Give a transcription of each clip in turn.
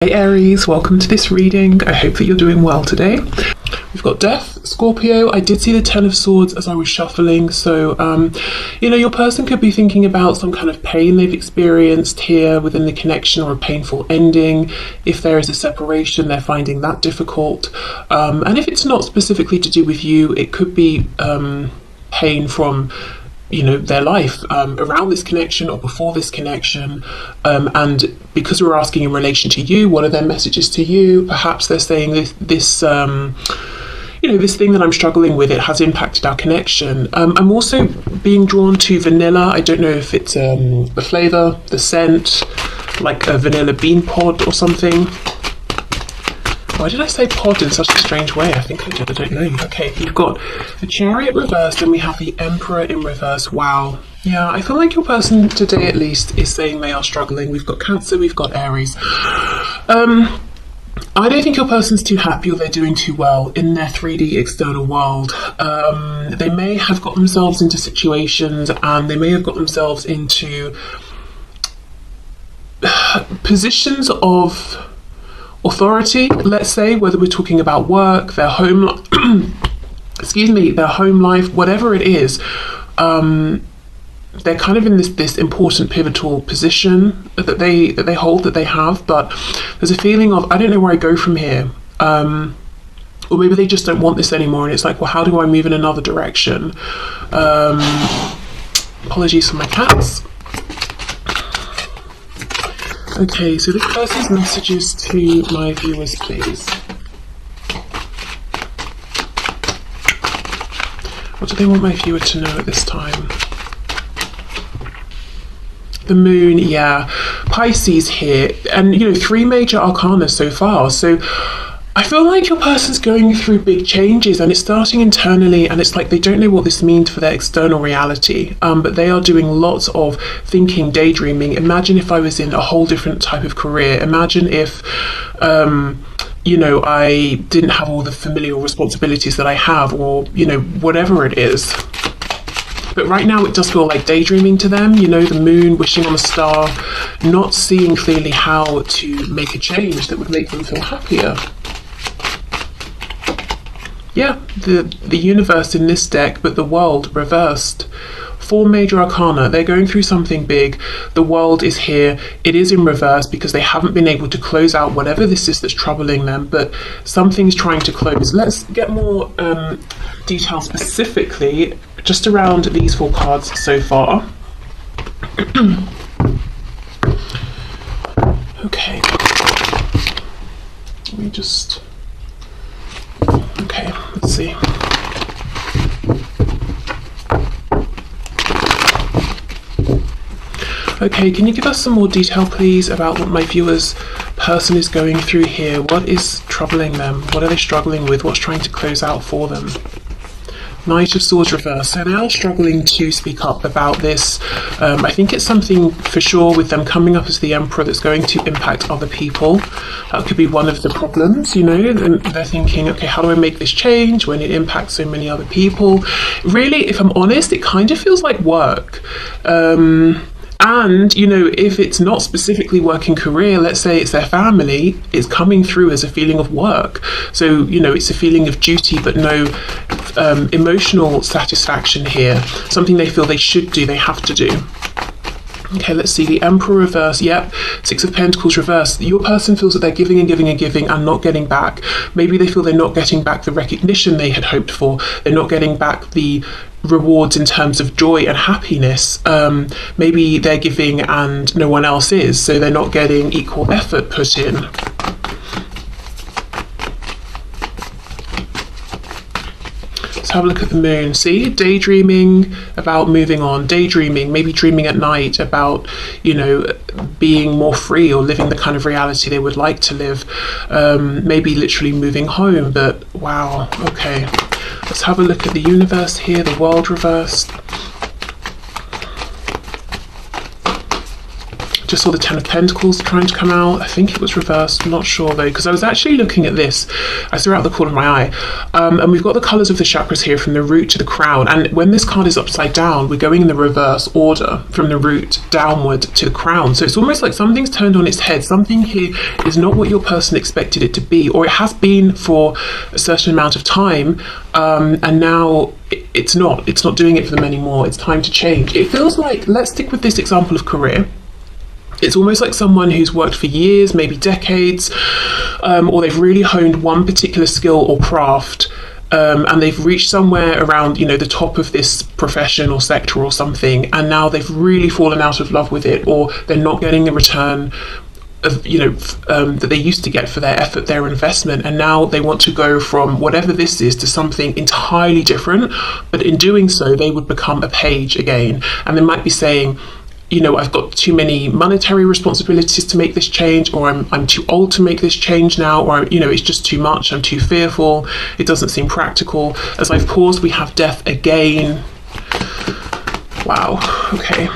Hey Aries, welcome to this reading. I hope that you're doing well today. We've got Death, Scorpio. I did see the Ten of Swords as I was shuffling, so your person could be thinking about some kind of pain they've experienced here within the connection, or a painful ending. If there is a separation, they're finding that difficult. And if it's not specifically to do with you, it could be pain from their life around this connection or before this connection, and because we're asking in relation to you, what are their messages to you? Perhaps they're saying this this thing that I'm struggling with, it has impacted our connection. I'm also being drawn to vanilla. I don't know if it's the flavor, the scent, like a vanilla bean pod or something. Why did I say pod in such a strange way? I think I did, I don't know. Okay, we've got the Chariot reversed and we have the Emperor in reverse. Wow. Yeah, I feel like your person today at least is saying they are struggling. We've got Cancer, we've got Aries. I don't think your person's too happy or they're doing too well in their 3D external world. They may have got themselves into situations and they may have got themselves into positions of authority, let's say, whether we're talking about work, their home their home life, whatever it is. They're kind of in this important pivotal position that they hold, that they have, but there's a feeling of, I don't know where I go from here, or maybe they just don't want this anymore, and it's like, well, how do I move in another direction? Apologies for my cats. Okay, so this person's messages to my viewers, please. What do they want my viewer to know at this time? The Moon, yeah. Pisces here, and 3 major arcana so far. So I feel like your person's going through big changes, and it's starting internally, and it's like they don't know what this means for their external reality, but they are doing lots of thinking, daydreaming. Imagine if I was in a whole different type of career. Imagine if I didn't have all the familial responsibilities that I have, or whatever it is. But right now it does feel like daydreaming to them, the moon, wishing on a star, not seeing clearly how to make a change that would make them feel happier. Yeah, the universe in this deck, but the world reversed. 4 major arcana, they're going through something big. The world is here. It is in reverse because they haven't been able to close out whatever this is that's troubling them, but something's trying to close. Let's get more detail specifically just around these 4 cards so far. Okay. Let me just... Okay, let's see. Okay, can you give us some more detail, please, about what my viewer's person is going through here? What is troubling them? What are they struggling with? What's trying to close out for them? Knight of Swords reversed. So they are struggling to speak up about this. I think it's something for sure with them coming up as the Emperor that's going to impact other people. That could be one of the problems, and they're thinking, okay, how do I make this change when it impacts so many other people? Really, if I'm honest, it kind of feels like work. And, if it's not specifically working career, let's say it's their family, it's coming through as a feeling of work. So, it's a feeling of duty, but no emotional satisfaction here. Something they feel they should do, they have to do. Okay, let's see, the Emperor reverse. Yep, 6 of Pentacles reverse. Your person feels that they're giving and giving and giving and not getting back. Maybe they feel they're not getting back the recognition they had hoped for. They're not getting back the rewards in terms of joy and happiness. Maybe they're giving and no one else is, so they're not getting equal effort put in. Let's have a look at the moon. See, daydreaming about moving on, daydreaming, maybe dreaming at night about, being more free or living the kind of reality they would like to live. Maybe literally moving home, but wow, okay. Let's have a look at the universe here, the world reversed. Just saw the Ten of Pentacles trying to come out. I think it was reversed. I'm not sure though, because I was actually looking at this. I saw it out the corner of my eye. And we've got the colours of the chakras here from the root to the crown. And when this card is upside down, we're going in the reverse order from the root downward to the crown. So it's almost like something's turned on its head. Something here is not what your person expected it to be, or it has been for a certain amount of time. And now it's not doing it for them anymore. It's time to change. It feels like, let's stick with this example of career. It's almost like someone who's worked for years, maybe decades, or they've really honed one particular skill or craft, and they've reached somewhere around, you know, the top of this profession or sector or something, and now they've really fallen out of love with it, or they're not getting the return of, you know, that they used to get for their effort, their investment, and now they want to go from whatever this is to something entirely different. But in doing so, they would become a page again, and they might be saying, you know, I've got too many monetary responsibilities to make this change, or I'm too old to make this change now, or, you know, it's just too much, I'm too fearful, it doesn't seem practical. As I've paused, we have death again. Wow, okay.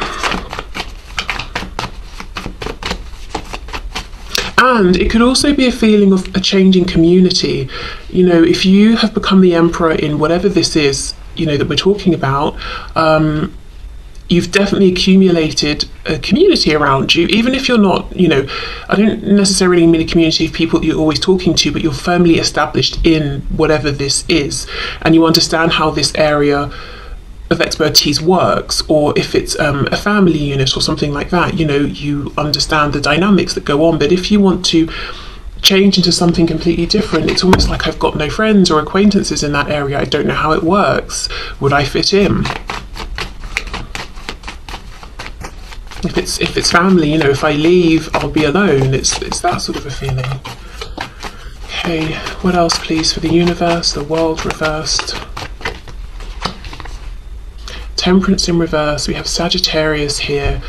And it could also be a feeling of a changing community. You know, if you have become the emperor in whatever this is, you know, that we're talking about, you've definitely accumulated a community around you, even if you're not, you know, I don't necessarily mean a community of people that you're always talking to, but you're firmly established in whatever this is, and you understand how this area of expertise works. Or if it's a family unit or something like that, you know, you understand the dynamics that go on. But if you want to change into something completely different, it's almost like I've got no friends or acquaintances in that area, I don't know how it works, would I fit in? If it's family, you know, if I leave, I'll be alone. It's that sort of a feeling. Okay, what else please for the universe, the world reversed? Temperance in reverse. We have Sagittarius here.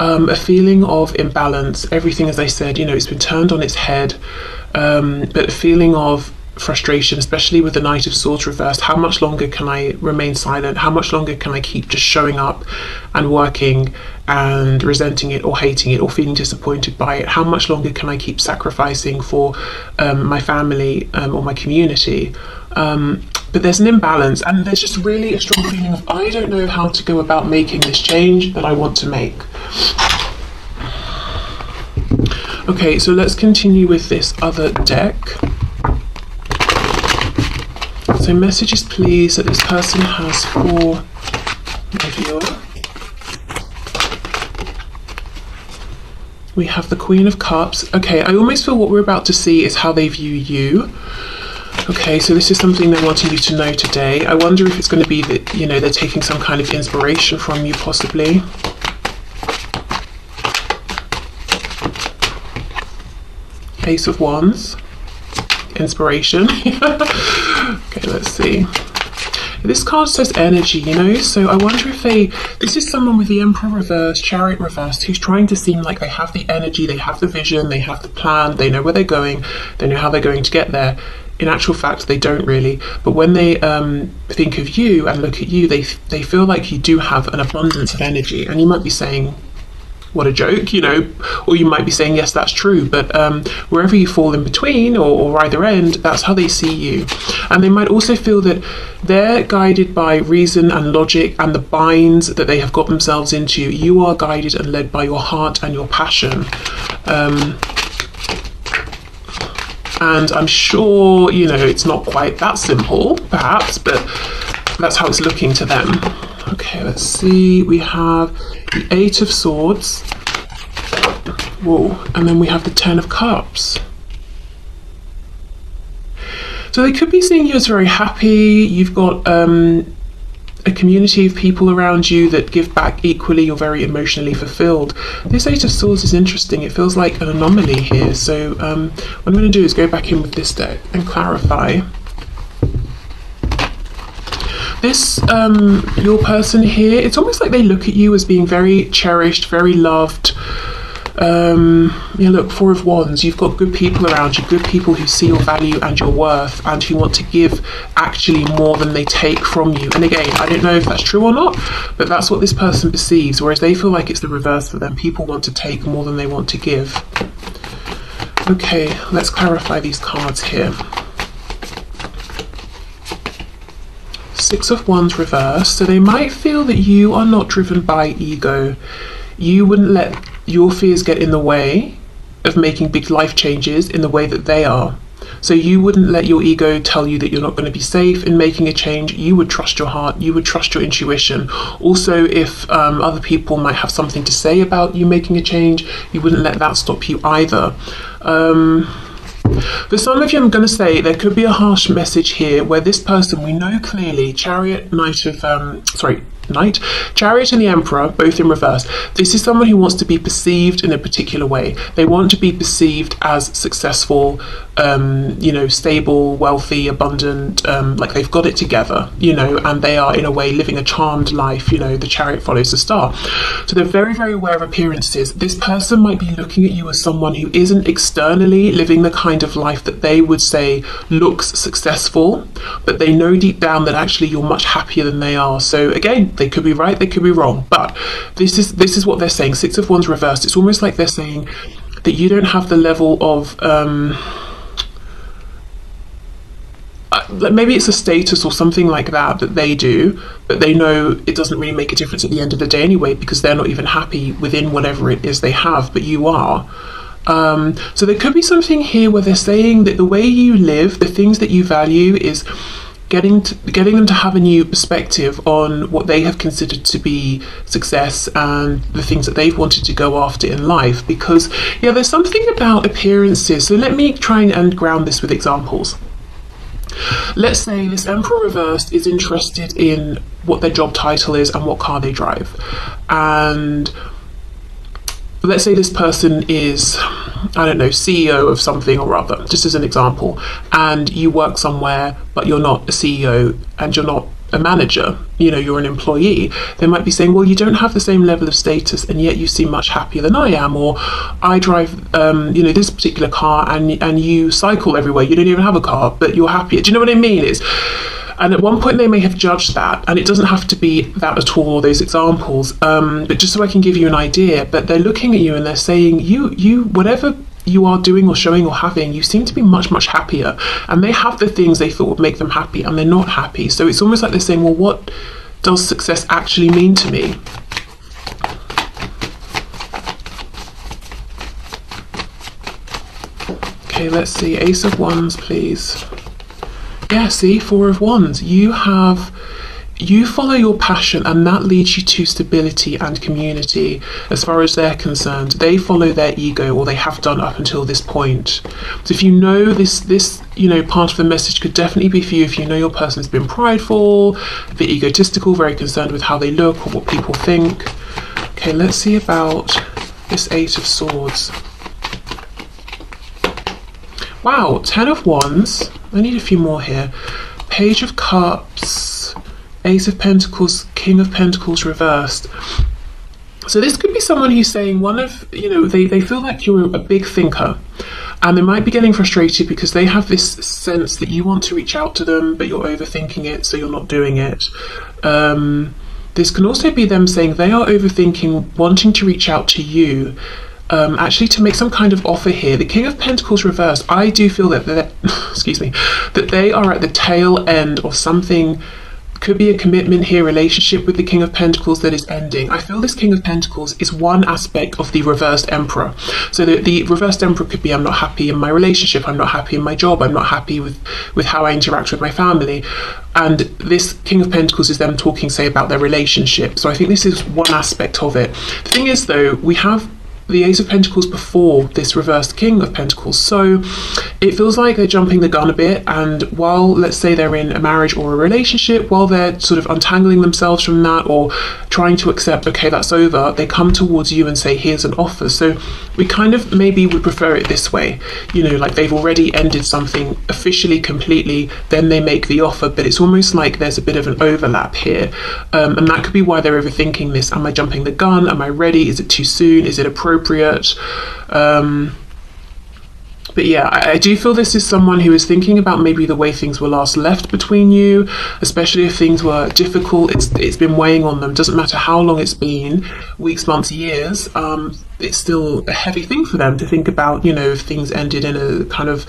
A feeling of imbalance. Everything, as I said, you know, it's been turned on its head. But a feeling of frustration, especially with the Knight of Swords reversed. How much longer can I remain silent? How much longer can I keep just showing up and working and resenting it or hating it or feeling disappointed by it? How much longer can I keep sacrificing for my family or my community? But there's an imbalance, and there's just really a strong feeling of, I don't know how to go about making this change that I want to make. Okay, so let's continue with this other deck. So messages please that this person has for my viewer. We have the Queen of Cups. Okay, I almost feel what we're about to see is how they view you. Okay, so this is something they're wanting you to know today. I wonder if it's going to be that, you know, they're taking some kind of inspiration from you, possibly. Ace of Wands. Inspiration. Okay, let's see. This card says energy, you know, so I wonder if this is someone with the Emperor reversed, Chariot reversed, who's trying to seem like they have the energy, they have the vision, they have the plan, they know where they're going, they know how they're going to get there. In actual fact, they don't really. But when they think of you and look at you, they feel like you do have an abundance of energy. And you might be saying, what a joke, you know, or you might be saying, yes, that's true. But wherever you fall in between or either end, that's how they see you. And they might also feel that they're guided by reason and logic and the binds that they have got themselves into. You are guided and led by your heart and your passion. And I'm sure, you know, it's not quite that simple, perhaps, but that's how it's looking to them. Okay, let's see. We have the Eight of Swords. Whoa. And then we have the Ten of Cups. So they could be seeing you as very happy. You've got a community of people around you that give back equally. You're very emotionally fulfilled. This Eight of Swords is interesting. It feels like an anomaly here. So what I'm going to do is go back in with this deck and clarify. This, your person here, it's almost like they look at you as being very cherished, very loved, Yeah, look, Four of Wands. You've got good people around you, good people who see your value and your worth and who want to give actually more than they take from you. And again, I don't know if that's true or not, but that's what this person perceives, whereas they feel like it's the reverse for them. People want to take more than they want to give. Okay, let's clarify these cards here. Six of Wands reversed. So they might feel that you are not driven by ego. You wouldn't let your fears get in the way of making big life changes in the way that they are. So you wouldn't let your ego tell you that you're not going to be safe in making a change. You would trust your heart. You would trust your intuition. Also, if other people might have something to say about you making a change, you wouldn't let that stop you either. For some of you, I'm going to say there could be a harsh message here where this person, we know clearly, Chariot, Chariot and the Emperor, both in reverse. This is someone who wants to be perceived in a particular way. They want to be perceived as successful, stable, wealthy, abundant, like they've got it together, and they are in a way living a charmed life. The Chariot follows the star. So they're very, very aware of appearances. This person might be looking at you as someone who isn't externally living the kind of life that they would say looks successful, but they know deep down that actually you're much happier than they are. So again, they could be right, they could be wrong, but this is what they're saying. Six of Wands reversed. It's almost like they're saying that you don't have the level of maybe it's a status or something like that they do, but they know it doesn't really make a difference at the end of the day anyway, because they're not even happy within whatever it is they have, but you are. So there could be something here where they're saying that the way you live, the things that you value, is getting them to have a new perspective on what they have considered to be success and the things that they've wanted to go after in life. Because there's something about appearances. So let me try and ground this with examples. Let's say this Emperor reversed is interested in what their job title is and what car they drive, and let's say this person is, I don't know, CEO of something or other, just as an example, and you work somewhere but you're not a CEO and you're not a manager, you're an employee. They might be saying, well, you don't have the same level of status and yet you seem much happier than I am, or I drive this particular car and you cycle everywhere, you don't even have a car but you're happier. Do you know what I mean? And at one point they may have judged that, and it doesn't have to be that at all, those examples, but just so I can give you an idea. But they're looking at you and they're saying, you whatever you are doing or showing or having, you seem to be much, much happier. And they have the things they thought would make them happy and they're not happy. So it's almost like they're saying, well, what does success actually mean to me? Okay, let's see. Ace of Wands, please. Yeah, see, Four of Wands. You follow your passion and that leads you to stability and community. As far as they're concerned, they follow their ego, or they have done up until this point. So if you know this part of the message could definitely be for you if you know your person's been prideful, a bit egotistical, very concerned with how they look or what people think. Okay, let's see about this Eight of Swords. Wow, 10 of Wands. I need a few more here. Page of Cups, Ace of Pentacles, King of Pentacles reversed. So this could be someone who's saying they feel like you're a big thinker, and they might be getting frustrated because they have this sense that you want to reach out to them, but you're overthinking it, so you're not doing it. This can also be them saying they are overthinking wanting to reach out to you, actually to make some kind of offer here. The King of Pentacles reversed, I do feel that that they are at the tail end of something. Could be a commitment here, relationship with the King of Pentacles that is ending. I feel this King of Pentacles is one aspect of the reversed Emperor. So the reversed Emperor could be, I'm not happy in my relationship, I'm not happy in my job, I'm not happy with how I interact with my family. And this King of Pentacles is them talking, say, about their relationship. So I think this is one aspect of it. The thing is, though, we have the Ace of Pentacles before this reversed King of Pentacles, so it feels like they're jumping the gun a bit, and while, let's say, they're in a marriage or a relationship, while they're sort of untangling themselves from that or trying to accept, okay, that's over, they come towards you and say, here's an offer. So we kind of maybe would prefer it this way, like they've already ended something officially, completely, then they make the offer, but it's almost like there's a bit of an overlap here, and that could be why they're overthinking this. Am I jumping the gun? Am I ready? Is it too soon? Is it appropriate? appropriate. But yeah, I do feel this is someone who is thinking about maybe the way things were last left between you, especially if things were difficult. It's been weighing on them. Doesn't matter how long it's been, weeks, months, years. It's still a heavy thing for them to think about, you know, if things ended in a kind of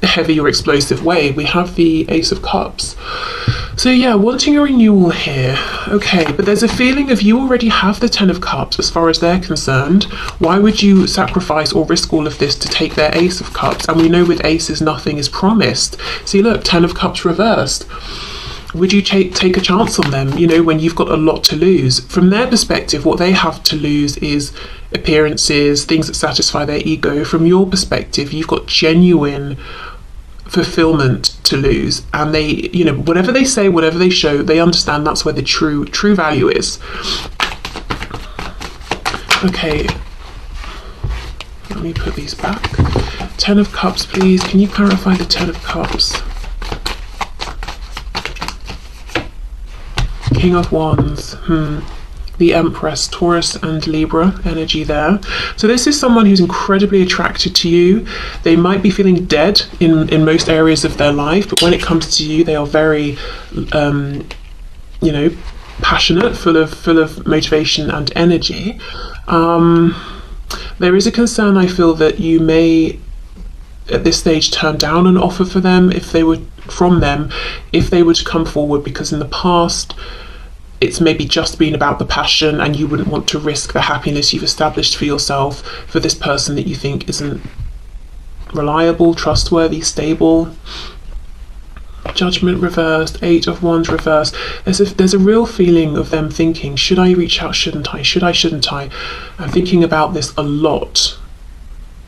heavy or explosive way. We have the Ace of Cups. So yeah, wanting a renewal here. Okay, but there's a feeling of you already have the Ten of Cups as far as they're concerned. Why would you sacrifice or risk all of this to take their Ace of Cups? And we know with aces, nothing is promised. See, look, Ten of Cups reversed. Would you take a chance on them, you know, when you've got a lot to lose? From their perspective, what they have to lose is appearances, things that satisfy their ego. From your perspective, you've got genuine fulfillment to lose, and they, you know, whatever they say, whatever they show, they understand that's where the true value is. Okay, let me put these back. Ten of Cups, please. Can you clarify the Ten of Cups? King of Wands. The Empress, Taurus and Libra energy there. So this is someone who's incredibly attracted to you. They might be feeling dead in most areas of their life, but when it comes to you, they are very, you know, passionate, full of motivation and energy. There is a concern, I feel, that you may at this stage turn down an offer for them if they would to come forward, because in the past it's maybe just been about the passion, and you wouldn't want to risk the happiness you've established for yourself for this person that you think isn't reliable, trustworthy, stable. Judgment reversed, Eight of Wands reversed. There's a real feeling of them thinking, should I reach out, shouldn't I? Should I, shouldn't I? I'm thinking about this a lot,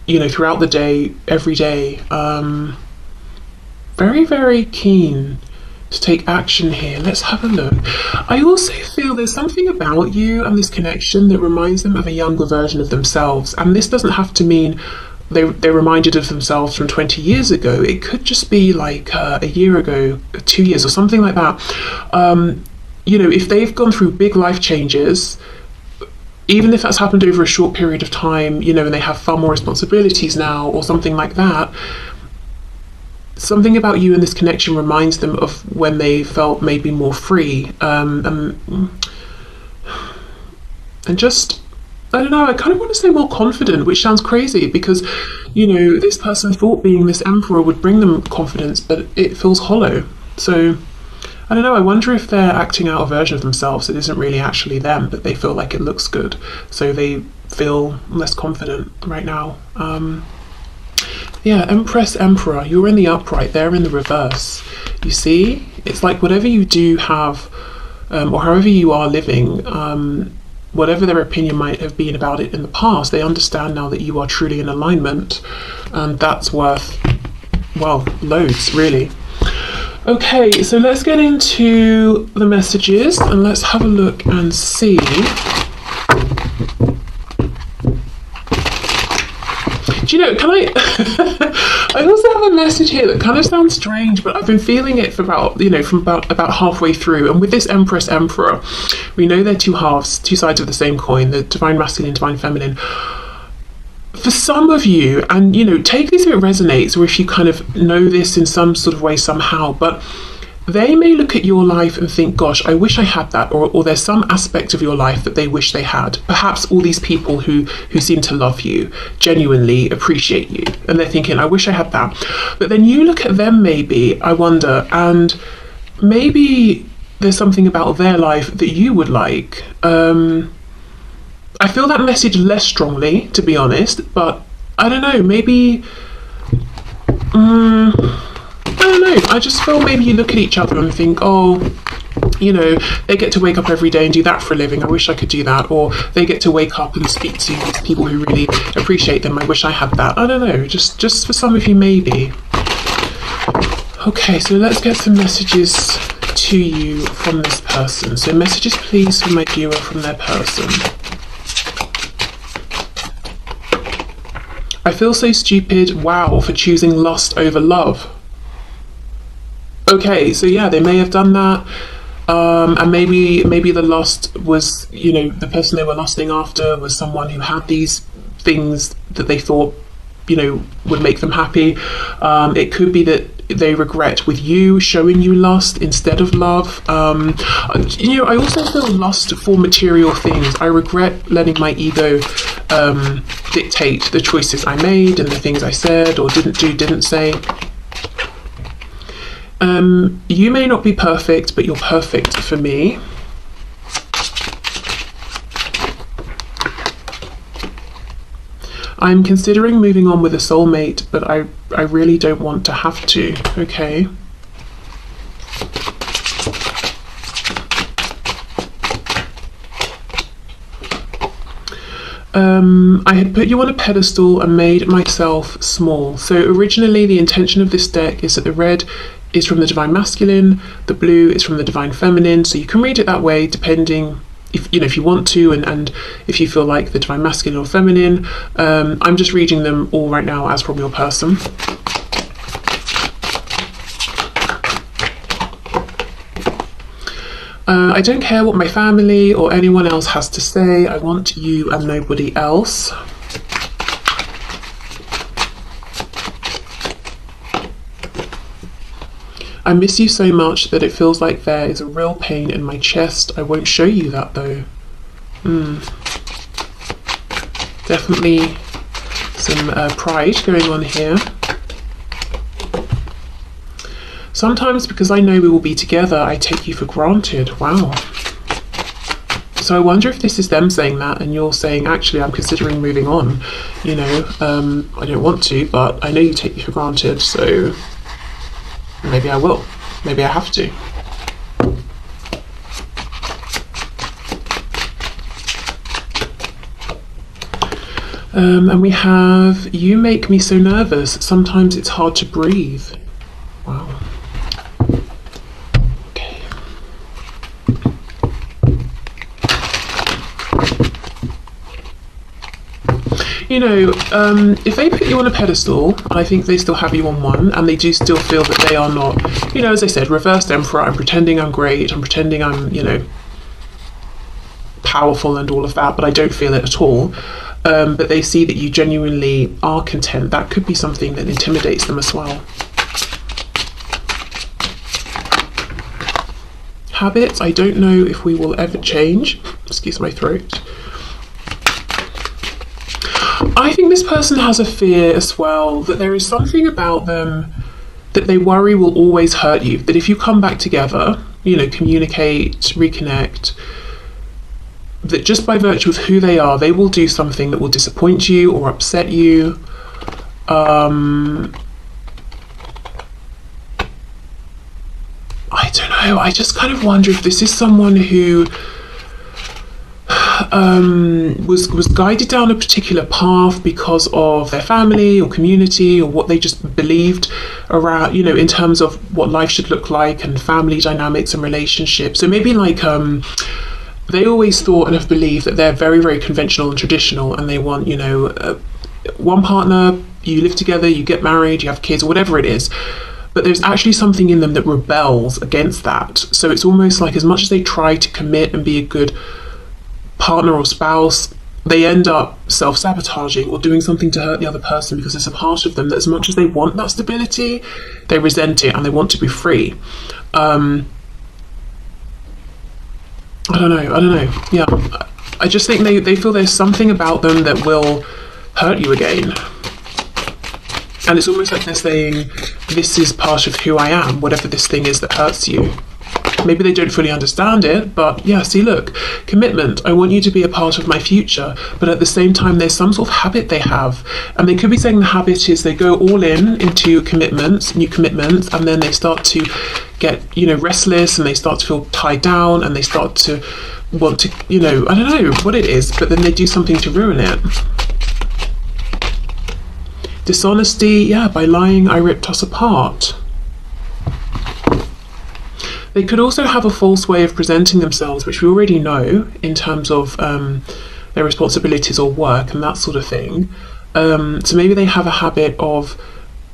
you know, throughout the day, every day. Very, very keen to take action here. Let's have a look. I also feel there's something about you and this connection that reminds them of a younger version of themselves. And this doesn't have to mean they're reminded of themselves from 20 years ago. It could just be like a year ago, 2 years or something like that. You know, if they've gone through big life changes, even if that's happened over a short period of time, you know, and they have far more responsibilities now or something like that, something about you and this connection reminds them of when they felt maybe more free, and just, I don't know, I kind of want to say more confident, which sounds crazy because, you know, this person thought being this emperor would bring them confidence, but it feels hollow. So I don't know, I wonder if they're acting out a version of themselves that isn't really actually them, but they feel like it looks good, so they feel less confident right now. Yeah, Empress, Emperor, you're in the upright, they're in the reverse. You see, it's like whatever you do have, or however you are living, whatever their opinion might have been about it in the past, they understand now that you are truly in alignment, and that's worth, well, loads, really. Okay, so let's get into the messages, and let's have a look and see. Do you know, can I I also have a message here that kind of sounds strange, but I've been feeling it for about, you know, from about halfway through. And with this Empress, Emperor, we know they're two halves, two sides of the same coin, the divine masculine, divine feminine. For some of you, and, you know, take this if it resonates, or if you kind of know this in some sort of way somehow, but they may look at your life and think, gosh, I wish I had that, or there's some aspect of your life that they wish they had. Perhaps all these people who seem to love you, genuinely appreciate you, and they're thinking, I wish I had that. But then you look at them, maybe, I wonder, and maybe there's something about their life that you would like. I feel that message less strongly, to be honest, but I don't know, maybe I don't know, I just feel maybe you look at each other and think, oh, you know, they get to wake up every day and do that for a living, I wish I could do that. Or they get to wake up and speak to these people who really appreciate them, I wish I had that. I don't know, just for some of you, maybe. Okay, so let's get some messages to you from this person. So messages please from my viewer from their person. I feel so stupid, wow, for choosing lust over love. Okay, so yeah, they may have done that. And maybe the lust was, you know, the person they were lusting after was someone who had these things that they thought, you know, would make them happy. It could be that they regret with you showing you lust instead of love. You know, I also feel lust for material things. I regret letting my ego dictate the choices I made and the things I said or didn't do, didn't say. You may not be perfect, but you're perfect for me. I'm considering moving on with a soulmate, but I really don't want to have to. Okay. I had put you on a pedestal and made myself small. So originally the intention of this deck is that the red is from the divine masculine, the blue is from the divine feminine. So you can read it that way depending if you know, if you want to, and if you feel like the divine masculine or feminine. I'm just reading them all right now as from your person. I don't care what my family or anyone else has to say. I want you and nobody else. I miss you so much that it feels like there is a real pain in my chest. I won't show you that though. Definitely some pride going on here. Sometimes because I know we will be together, I take you for granted. Wow. So I wonder if this is them saying that and you're saying, actually, I'm considering moving on. You know, I don't want to, but I know you take me for granted, so maybe I will. Maybe I have to. And we have, you make me so nervous. Sometimes it's hard to breathe. Wow. Okay. You know, if they put you on a pedestal, I think they still have you on one, and they do still feel that they are not, you know, as I said, reversed emperor. I'm pretending I'm great. I'm pretending I'm, you know, powerful and all of that, but I don't feel it at all. But they see that you genuinely are content. That could be something that intimidates them as well. Habits, I don't know if we will ever change. Excuse my throat. I think this person has a fear as well that there is something about them that they worry will always hurt you. That if you come back together, you know, communicate, reconnect, that just by virtue of who they are, they will do something that will disappoint you or upset you. I don't know, I just kind of wonder if this is someone who was guided down a particular path because of their family or community or what they just believed around, you know, in terms of what life should look like and family dynamics and relationships. So maybe like they always thought and have believed that they're very, very conventional and traditional, and they want, you know, one partner, you live together, you get married, you have kids, or whatever it is. But there's actually something in them that rebels against that. So it's almost like as much as they try to commit and be a good partner or spouse, they end up self-sabotaging or doing something to hurt the other person because there's a part of them that as much as they want that stability, they resent it and they want to be free. I don't know. Yeah, I just think they feel there's something about them that will hurt you again. And it's almost like they're saying, this is part of who I am, whatever this thing is that hurts you. Maybe they don't fully understand it, but yeah, see, look, commitment. I want you to be a part of my future, but at the same time, there's some sort of habit they have. And they could be saying the habit is they go all in into commitments, new commitments, and then they start to get, you know, restless, and they start to feel tied down, and they start to want to, you know, I don't know what it is, but then they do something to ruin it. Dishonesty, yeah, by lying, I ripped us apart. They could also have a false way of presenting themselves, which we already know in terms of their responsibilities or work and that sort of thing. So maybe they have a habit of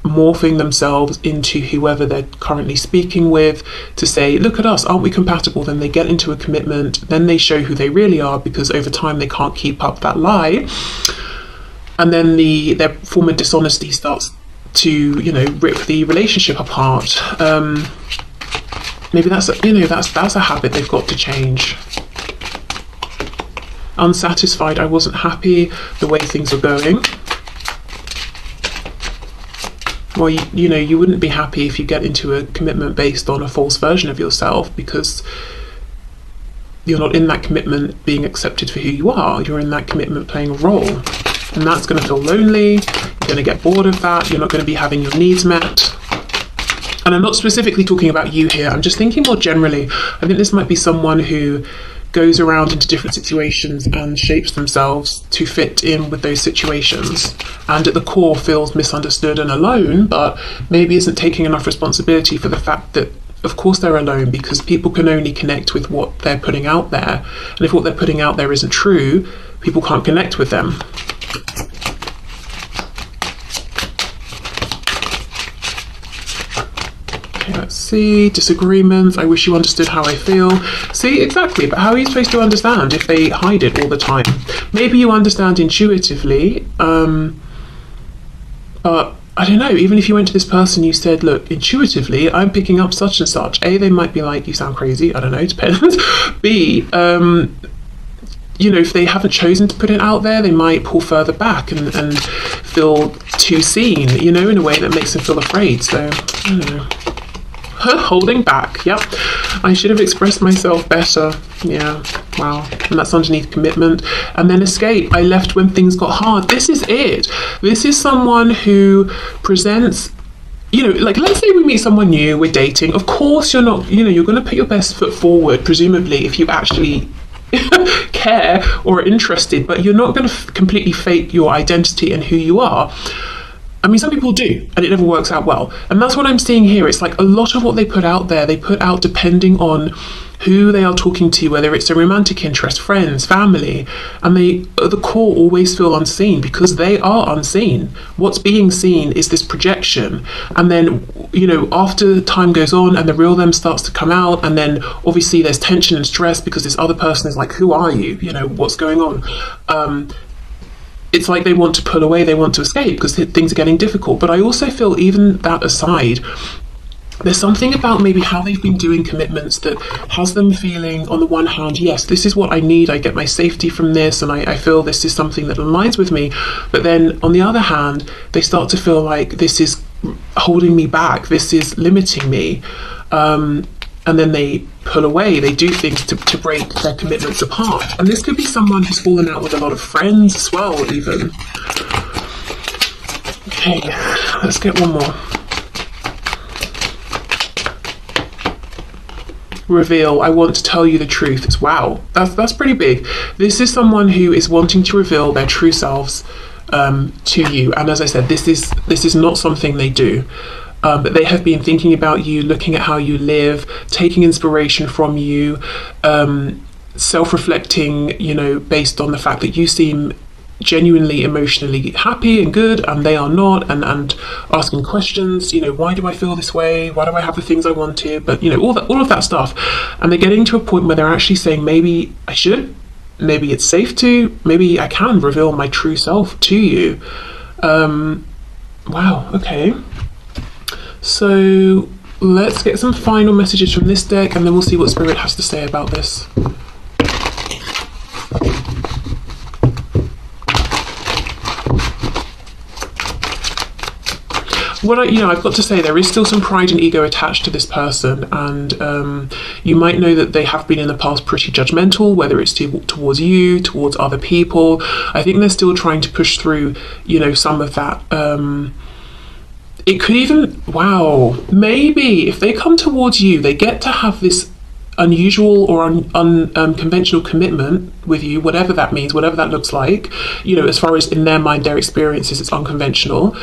morphing themselves into whoever they're currently speaking with to say, look at us, aren't we compatible? Then they get into a commitment, then they show who they really are, because over time they can't keep up that lie, and then their form of dishonesty starts to, rip the relationship apart. Maybe that's a habit they've got to change. Unsatisfied, I wasn't happy the way things are going. Well, you wouldn't be happy if you get into a commitment based on a false version of yourself, because you're not in that commitment being accepted for who you are. You're in that commitment playing a role, and that's going to feel lonely. You're going to get bored of that. You're not going to be having your needs met. And I'm not specifically talking about you here. I'm just thinking more generally. I think this might be someone who goes around into different situations and shapes themselves to fit in with those situations, and at the core feels misunderstood and alone, but maybe isn't taking enough responsibility for the fact that of course they're alone, because people can only connect with what they're putting out there, and if what they're putting out there isn't true, people can't connect with them. Let's see, disagreements. I wish you understood how I feel. See, exactly, but how are you supposed to understand if they hide it all the time? Maybe you understand intuitively, but I don't know, even if you went to this person, you said, look, intuitively, I'm picking up such and such. A, they might be like, you sound crazy. I don't know, depends. B, if they haven't chosen to put it out there, they might pull further back and feel too seen, in a way that makes them feel afraid. So, I don't know. Holding back, yep. I should have expressed myself better. Yeah, wow. And that's underneath commitment. And then escape. I left when things got hard. This is it. This is someone who presents, let's say we meet someone new, we're dating. Of course you're not, you're going to put your best foot forward, presumably, if you actually care or are interested, but you're not going to completely fake your identity and who you are. I mean, some people do, and it never works out well. And that's what I'm seeing here. It's like a lot of what they put out there, they put out depending on who they are talking to, whether it's a romantic interest, friends, family, and they, at the core, always feel unseen because they are unseen. What's being seen is this projection. And then, after time goes on and the real them starts to come out, and then obviously there's tension and stress because this other person is like, who are you? What's going on? It's like they want to pull away, they want to escape because things are getting difficult. But I also feel, even that aside, there's something about maybe how they've been doing commitments that has them feeling, on the one hand, yes, this is what I need, I get my safety from this, and I feel this is something that aligns with me. But then, on the other hand, they start to feel like this is holding me back, this is limiting me. And then they pull away, they do things to break their commitments apart. And this could be someone who's fallen out with a lot of friends as well, even. Okay, let's get one more. Reveal, I want to tell you the truth. It's, wow, that's pretty big. This is someone who is wanting to reveal their true selves to you. And as I said, this is not something they do. But they have been thinking about you, looking at how you live, taking inspiration from you, self-reflecting, based on the fact that you seem genuinely emotionally happy and good and they are not, and asking questions, why do I feel this way? Why do I have the things I wanted? But, all of that stuff. And they're getting to a point where they're actually saying, maybe I should, maybe it's safe to, maybe I can reveal my true self to you. Wow, okay. So let's get some final messages from this deck, and then we'll see what Spirit has to say about this. I've got to say, there is still some pride and ego attached to this person, and you might know that they have been in the past pretty judgmental, whether it's towards you, towards other people. I think they're still trying to push through, some of that. It could even, maybe if they come towards you, they get to have this unusual or unconventional commitment with you, whatever that means, whatever that looks like, as far as in their mind, their experiences, it's unconventional.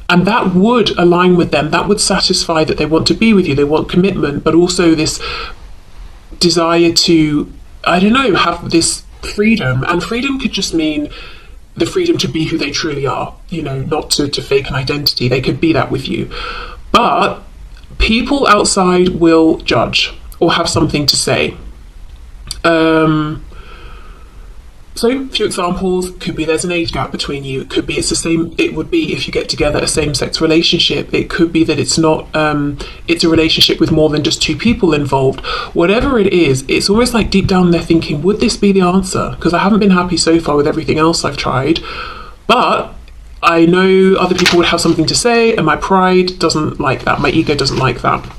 And that would align with them. That would satisfy that they want to be with you. They want commitment, but also this desire to, have this freedom. And freedom could just mean the freedom to be who they truly are, not to fake an identity. They could be that with you. But people outside will judge or have something to say. So a few examples could be there's an age gap between you. It could be it would be if you get together a same-sex relationship. It could be that it's not, it's a relationship with more than just two people involved. Whatever it is, it's almost like deep down they're thinking, would this be the answer? Because I haven't been happy so far with everything else I've tried. But I know other people would have something to say, and my pride doesn't like that. My ego doesn't like that.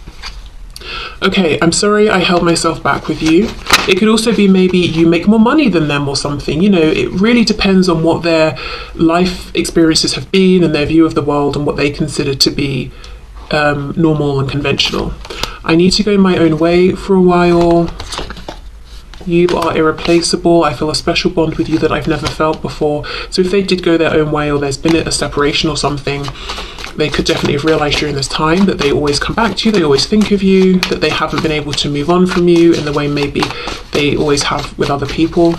Okay, I'm sorry I held myself back with you. It could also be maybe you make more money than them or something. It really depends on what their life experiences have been and their view of the world and what they consider to be normal and conventional. I need to go my own way for a while. You are irreplaceable. I feel a special bond with you that I've never felt before. So if they did go their own way, or there's been a separation or something, they could definitely have realised during this time that they always come back to you, they always think of you, that they haven't been able to move on from you in the way maybe they always have with other people.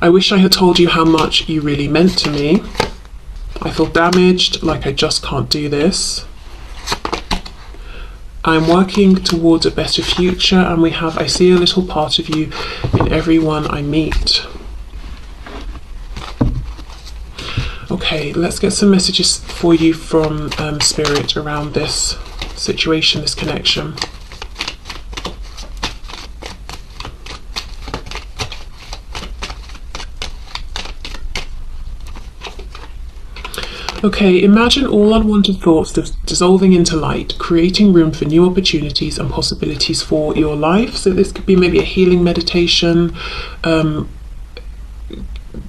I wish I had told you how much you really meant to me. I feel damaged, like I just can't do this. I'm working towards a better future, and I see a little part of you in everyone I meet. Okay, let's get some messages for you from Spirit around this situation, this connection. Okay, imagine all unwanted thoughts dissolving into light, creating room for new opportunities and possibilities for your life. So this could be maybe a healing meditation,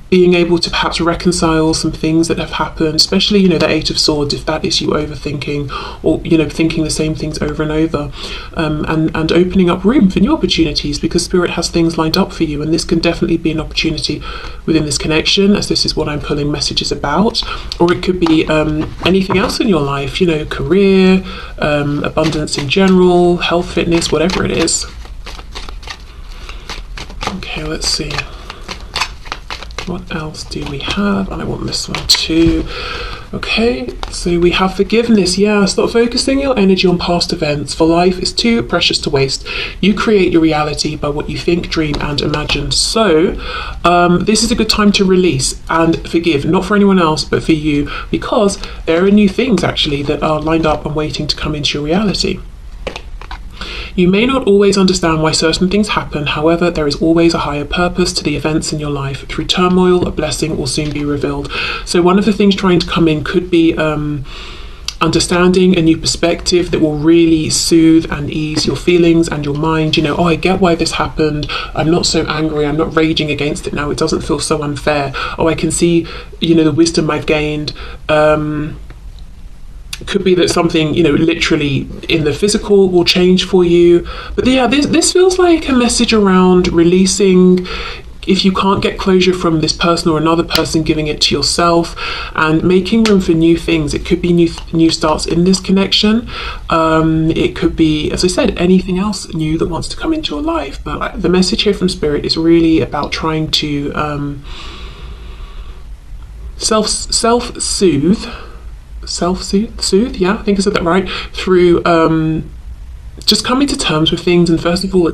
being able to perhaps reconcile some things that have happened, especially, the Eight of Swords, if that is you overthinking or, thinking the same things over and over, and opening up room for new opportunities, because Spirit has things lined up for you. And this can definitely be an opportunity within this connection, as this is what I'm pulling messages about. Or it could be anything else in your life, career, abundance in general, health, fitness, whatever it is. Okay, let's see. What else do we have? And I want this one too. Okay, so we have forgiveness. Yeah, stop focusing your energy on past events, for life is too precious to waste. You create your reality by what you think, dream, and imagine. So this is a good time to release and forgive, not for anyone else, but for you, because there are new things actually that are lined up and waiting to come into your reality. You may not always understand why certain things happen, however, there is always a higher purpose to the events in your life. Through turmoil, a blessing will soon be revealed. So one of the things trying to come in could be understanding a new perspective that will really soothe and ease your feelings and your mind. Oh, I get why this happened. I'm not so angry. I'm not raging against it now. It doesn't feel so unfair. Oh, I can see, the wisdom I've gained. Could be that something, literally in the physical will change for you. But yeah, this feels like a message around releasing. If you can't get closure from this person or another person, giving it to yourself and making room for new things. It could be new starts in this connection. It could be, as I said, anything else new that wants to come into your life. But the message here from Spirit is really about trying to self-soothe, yeah, I think I said that right, through just coming to terms with things, and first of all